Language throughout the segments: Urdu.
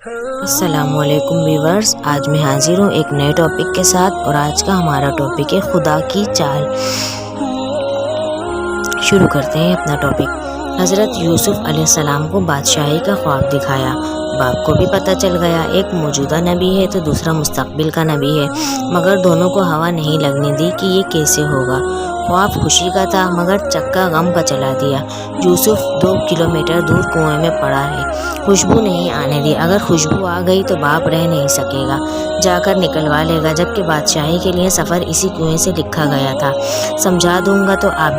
السلام علیکم ویورز، آج میں حاضر ہوں ایک نئے ٹاپک کے ساتھ، اور آج کا ہمارا ٹاپک ہے خدا کی چال۔ شروع کرتے ہیں اپنا ٹاپک۔ حضرت یوسف علیہ السلام کو بادشاہی کا خواب دکھایا۔ باپ کو بھی پتہ چل گیا، ایک موجودہ نبی ہے تو دوسرا مستقبل کا نبی ہے، مگر دونوں کو ہوا نہیں لگنے دی کہ یہ کیسے ہوگا۔ خواب خوشی کا تھا مگر چکا غم کا چلا دیا۔ یوسف 2 کلومیٹر دور کنویں میں پڑا ہے، خوشبو نہیں آنے دی، اگر خوشبو آ گئی تو باپ رہ نہیں سکے گا، جا کر نکلوا لے گا، جبکہ بادشاہی کے لیے سفر اسی کنویں سے لکھا گیا تھا۔ سمجھا دوں گا تو آپ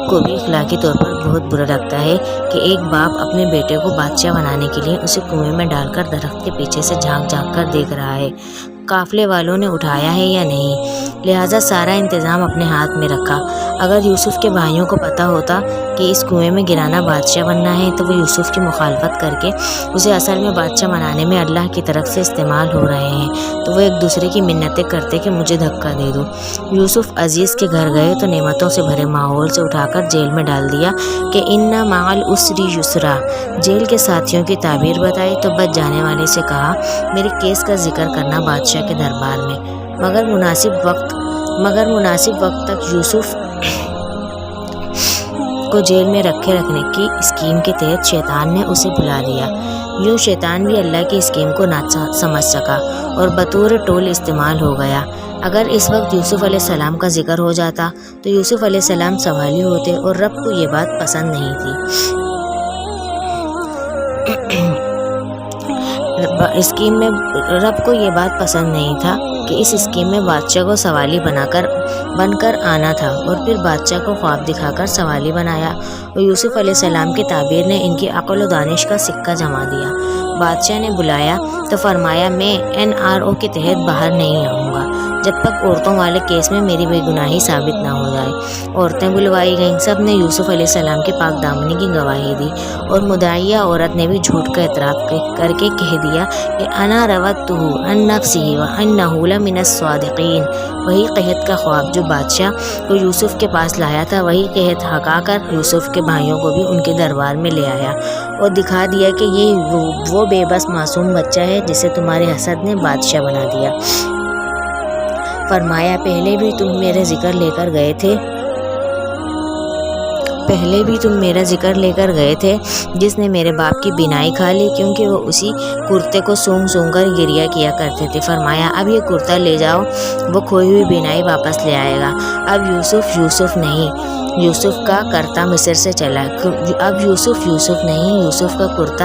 کو بھی اخلاقی طور پر بہت برا لگتا ہے کہ ایک باپ اپنے بیٹے کو بادشاہ بنانے کے لیے اسے کنویں میں ڈال کر درخت کے پیچھے سے جھانک کر دیکھ رہا ہے قافلے والوں نے اٹھایا ہے یا نہیں، لہٰذا سارا انتظام اپنے ہاتھ میں رکھا۔ اگر یوسف کے بھائیوں کو پتہ ہوتا کہ اس کنویں میں گرانا بادشاہ بننا ہے تو وہ یوسف کی مخالفت کر کے اسے اصل میں بادشاہ بنانے میں اللہ کی طرف سے استعمال ہو رہے ہیں، تو وہ ایک دوسرے کی منتیں کرتے کہ مجھے دھکا دے دو۔ یوسف عزیز کے گھر گئے تو نعمتوں سے بھرے ماحول سے اٹھا کر جیل میں ڈال دیا کہ ان مع العسر یسرا۔ جیل کے ساتھیوں کی تعبیر بتائی تو بچ جانے والے سے کہا، میرے کیس کا ذکر کرنا بادشاہ کے دربار میں۔ مگر مناسب وقت تک یوسف کو جیل میں رکھنے کی اسکیم کے تحت شیطان نے اسے بلا لیا۔ یوں شیطان بھی اللہ کی اسکیم کو نہ سمجھ سکا اور بطور ٹول استعمال ہو گیا۔ اگر اس وقت یوسف علیہ السلام کا ذکر ہو جاتا تو یوسف علیہ السلام سوالی ہوتے، اور رب کو یہ بات پسند نہیں تھی۔ رب کو یہ بات پسند نہیں تھا کہ اس اسکیم میں بادشاہ کو سوالی بن کر آنا تھا، اور پھر بادشاہ کو خواب دکھا کر سوالی بنایا، اور یوسف علیہ السلام کی تعبیر نے ان کی عقل و دانش کا سکہ جما دیا۔ بادشاہ نے بلایا تو فرمایا، میں NRO کے تحت باہر نہیں آؤں گا جب تک عورتوں والے کیس میں میری بے گناہی ثابت نہ ہو جائے۔ عورتیں بلوائی گئیں، سب نے یوسف علیہ السلام کی پاک دامنی کی گواہی دی، اور مدعیہ عورت نے بھی جھوٹ کا اعتراف کر کے کہہ دیا کہ انا روتہ عن نفسہ وانہ لمن الصادقین۔ وہی قحط کا خواب جو بادشاہ کو یوسف کے پاس لایا تھا، وہی قحط ہکا کر یوسف کے بھائیوں کو بھی ان کے دربار میں لے آیا اور دکھا دیا کہ یہ وہ بے بس معصوم بچہ ہے جسے تمہارے حسد نے بادشاہ بنا دیا۔ فرمایا، پہلے بھی تم میرا ذکر لے کر گئے تھے جس نے میرے باپ کی بینائی کھا لی، کیونکہ وہ اسی کرتے کو سونگ کر گریا کیا کرتے تھے۔ فرمایا، اب یہ کرتا لے جاؤ، وہ کھوئی ہوئی بینائی واپس لے آئے گا۔ اب یوسف نہیں، یوسف کا کرتا مصر سے چلا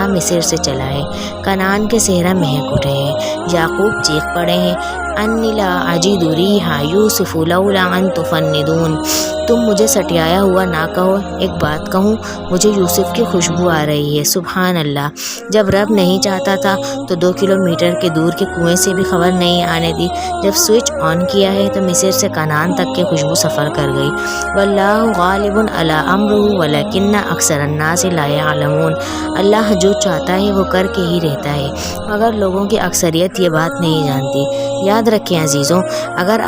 مصر سے چلا ہے۔ کنعان کے صحرا مہک اٹھے ہیں، یعقوب چیخ پڑے ہیں، انی لا اجد ریح یوسف لولا ان تفندون۔ تم مجھے سٹیایا ہوا نہ کہو، ایک بات کہوں، مجھے یوسف کی خوشبو آ رہی ہے۔ سبحان اللہ، جب رب نہیں چاہتا تھا تو 2 کلومیٹر کے دور کے کنویں سے بھی خبر نہیں آنے دی، جب سوئچ آن کیا ہے تو مصر سے کنعان تک کی خوشبو سفر کر گئی۔ واللہ غالب علی امرہ ولکن اکثر الناس لا یعلمون۔ اللہ جو چاہتا ہے وہ کر کے ہی رہتا ہے، مگر لوگوں کی اکثریت یہ بات نہیں جانتی۔ یاد رکھیں عزیزوں، اگر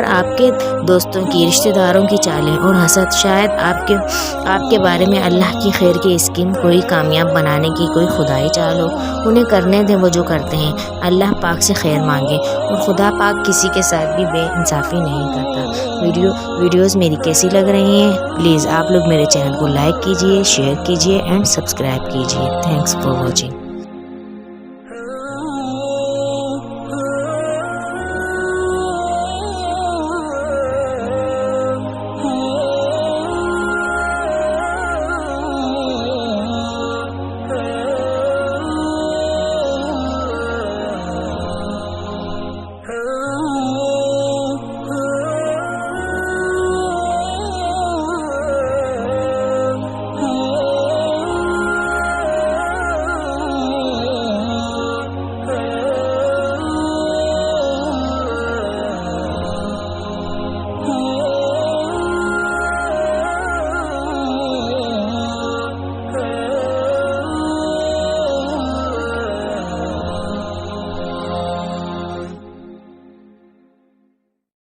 آپ کے دوستوں کی، رشتہ داروں کی چالیں اور حسد شاید آپ کے بارے میں اللہ کی خیر کی اسکیم، کوئی کامیاب بنانے کی کوئی خدائی چال ہو، انہیں کرنے دیں وہ جو کرتے ہیں۔ اللہ پاک سے خیر مانگیں، اور خدا پاک کسی کے ساتھ بھی بے انصافی نہیں کرتا۔ ویڈیوز میری کیسی لگ رہی ہیں؟ پلیز آپ لوگ میرے چینل کو لائک کیجئے، شیئر کیجئے اینڈ سبسکرائب کیجئے۔ Thanks for watching.